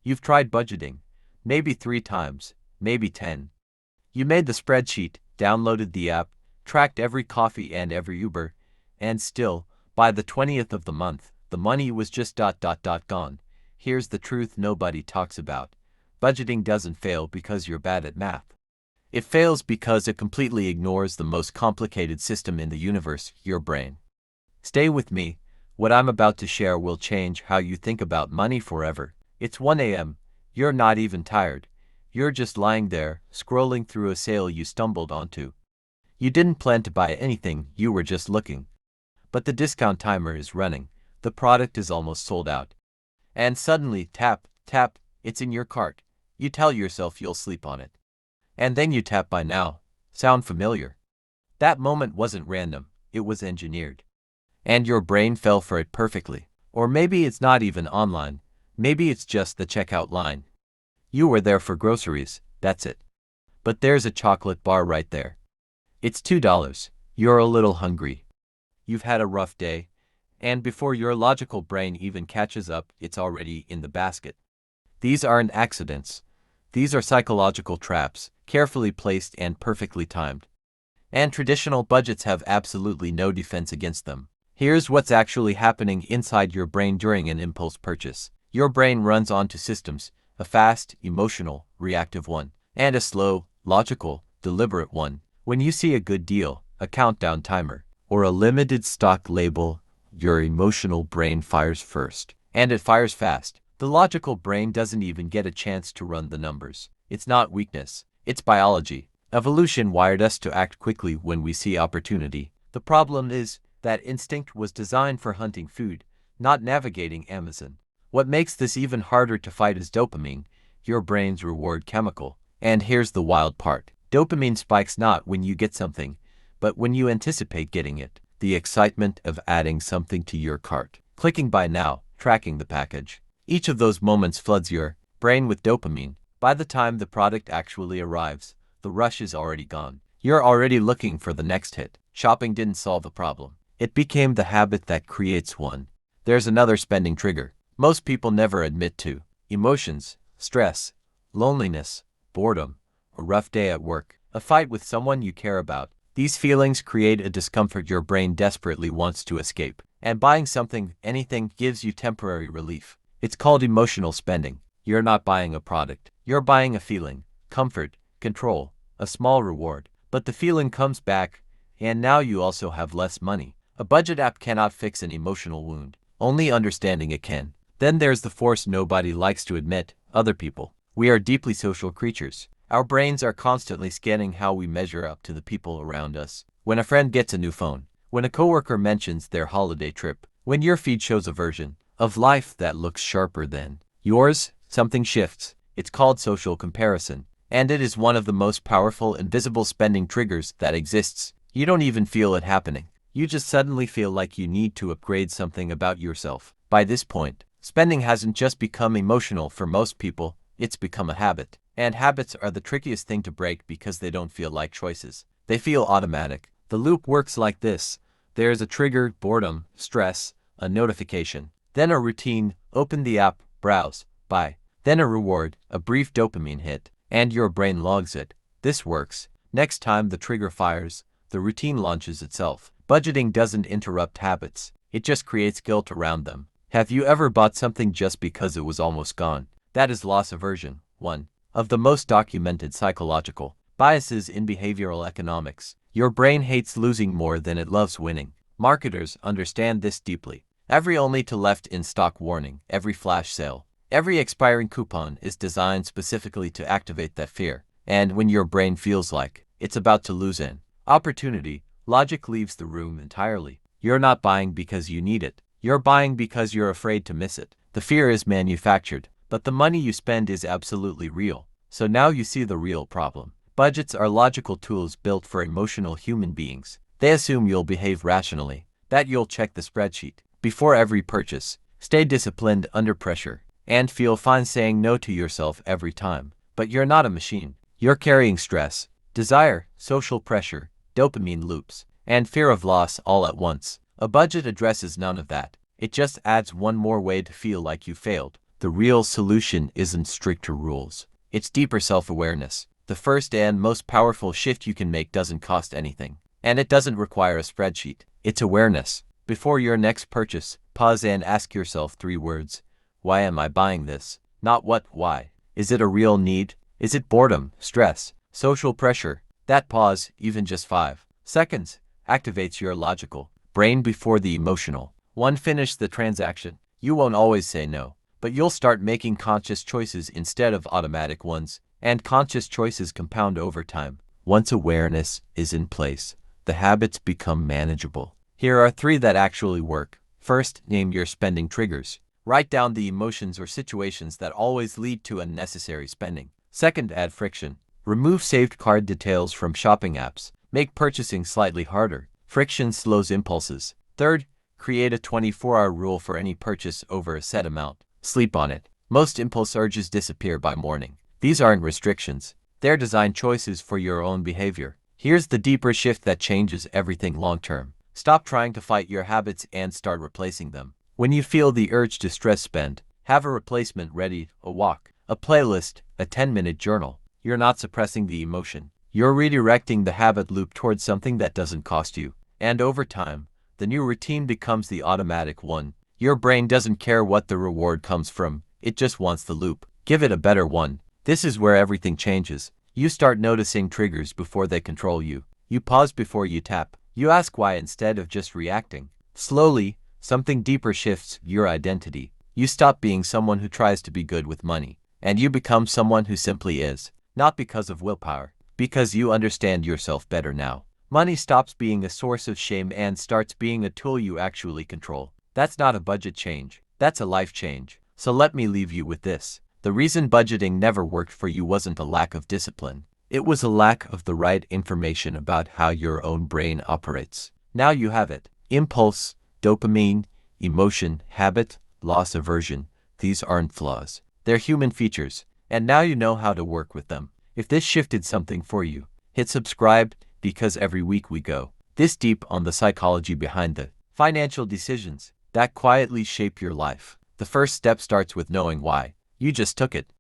You've tried budgeting. Maybe 3 times, maybe 10. You made the spreadsheet, downloaded the app, tracked every coffee and every Uber, and still, by the 20th of the month, the money was just gone. Here's the truth nobody talks about. Budgeting doesn't fail because you're bad at math. It fails because it completely ignores the most complicated system in the universe, your brain. Stay with me. What I'm about to share will change how you think about money forever. It's 1 a.m. You're not even tired. You're just lying there, scrolling through a sale you stumbled onto. You didn't plan to buy anything, you were just looking. But the discount timer is running. The product is almost sold out. And suddenly, tap, tap, it's in your cart. You tell yourself you'll sleep on it. And then you tap buy now. Sound familiar? That moment wasn't random, it was engineered. And your brain fell for it perfectly. Or maybe it's not even online. Maybe it's just the checkout line. You were there for groceries, that's it. But there's a chocolate bar right there. It's $2. You're a little hungry. You've had a rough day, and before your logical brain even catches up, it's already in the basket. These aren't accidents. These are psychological traps, carefully placed and perfectly timed. And traditional budgets have absolutely no defense against them. Here's what's actually happening inside your brain during an impulse purchase. Your brain runs on two systems, a fast, emotional, reactive one, and a slow, logical, deliberate one. When you see a good deal, a countdown timer, or a limited stock label, your emotional brain fires first. And it fires fast. The logical brain doesn't even get a chance to run the numbers. It's not weakness, it's biology. Evolution wired us to act quickly when we see opportunity. The problem is that instinct was designed for hunting food, not navigating Amazon. What makes this even harder to fight is dopamine, your brain's reward chemical. And here's the wild part. Dopamine spikes not when you get something, but when you anticipate getting it. The excitement of adding something to your cart, clicking buy now, tracking the package. Each of those moments floods your brain with dopamine. By the time the product actually arrives, the rush is already gone. You're already looking for the next hit. Shopping didn't solve the problem. It became the habit that creates one. There's another spending trigger most people never admit to. Emotions, stress, loneliness, boredom, a rough day at work, a fight with someone you care about. These feelings create a discomfort your brain desperately wants to escape. And buying something, anything, gives you temporary relief. It's called emotional spending. You're not buying a product. You're buying a feeling, comfort, control, a small reward. But the feeling comes back, and now you also have less money. A budget app cannot fix an emotional wound. Only understanding it can. Then there's the force nobody likes to admit, other people. We are deeply social creatures. Our brains are constantly scanning how we measure up to the people around us. When a friend gets a new phone, when a coworker mentions their holiday trip, when your feed shows a version of life that looks sharper than yours, something shifts. It's called social comparison, and it is one of the most powerful invisible spending triggers that exists. You don't even feel it happening. You just suddenly feel like you need to upgrade something about yourself. By this point, spending hasn't just become emotional for most people, it's become a habit. And habits are the trickiest thing to break because they don't feel like choices. They feel automatic. The loop works like this. There's a trigger, boredom, stress, a notification. Then a routine, open the app, browse, buy. Then a reward, a brief dopamine hit, and your brain logs it. This works. Next time the trigger fires, the routine launches itself. Budgeting doesn't interrupt habits. It just creates guilt around them. Have you ever bought something just because it was almost gone? That is loss aversion, one of the most documented psychological biases in behavioral economics. Your brain hates losing more than it loves winning. Marketers understand this deeply. Every only to left in stock warning, every flash sale, every expiring coupon is designed specifically to activate that fear. And when your brain feels like it's about to lose an opportunity, logic leaves the room entirely. You're not buying because you need it. You're buying because you're afraid to miss it. The fear is manufactured, but the money you spend is absolutely real. So now you see the real problem. Budgets are logical tools built for emotional human beings. They assume you'll behave rationally, that you'll check the spreadsheet before every purchase, stay disciplined under pressure, and feel fine saying no to yourself every time. But you're not a machine. You're carrying stress, desire, social pressure, dopamine loops, and fear of loss all at once. A budget addresses none of that. It just adds one more way to feel like you failed. The real solution isn't stricter rules. It's deeper self-awareness. The first and most powerful shift you can make doesn't cost anything. And it doesn't require a spreadsheet. It's awareness. Before your next purchase, pause and ask yourself 3 words. Why am I buying this? Not what, why. Is it a real need? Is it boredom, stress, social pressure? That pause, even just 5 seconds, activates your logical brain before the emotional one. Finish the transaction. You won't always say no, but you'll start making conscious choices instead of automatic ones, and conscious choices compound over time. Once awareness is in place, the habits become manageable. Here are 3 that actually work. First, name your spending triggers. Write down the emotions or situations that always lead to unnecessary spending. Second, add friction. Remove saved card details from shopping apps. Make purchasing slightly harder. Friction slows impulses. Third, create a 24-hour rule for any purchase over a set amount. Sleep on it. Most impulse urges disappear by morning. These aren't restrictions. They're design choices for your own behavior. Here's the deeper shift that changes everything long-term. Stop trying to fight your habits and start replacing them. When you feel the urge to stress spend, have a replacement ready: a walk, a playlist, a 10-minute journal. You're not suppressing the emotion. You're redirecting the habit loop towards something that doesn't cost you. And over time, the new routine becomes the automatic one. Your brain doesn't care what the reward comes from, it just wants the loop. Give it a better one. This is where everything changes. You start noticing triggers before they control you. You pause before you tap. You ask why instead of just reacting. Slowly, something deeper shifts: your identity. You stop being someone who tries to be good with money, and you become someone who simply is. Not because of willpower, because you understand yourself better now. Money stops being a source of shame and starts being a tool you actually control. That's not a budget change. That's a life change. So let me leave you with this. The reason budgeting never worked for you wasn't a lack of discipline. It was a lack of the right information about how your own brain operates. Now you have it. Impulse, dopamine, emotion, habit, loss, aversion. These aren't flaws. They're human features. And now you know how to work with them. If this shifted something for you, hit subscribe, because every week we go this deep on the psychology behind the financial decisions that quietly shape your life. The first step starts with knowing why. You just took it.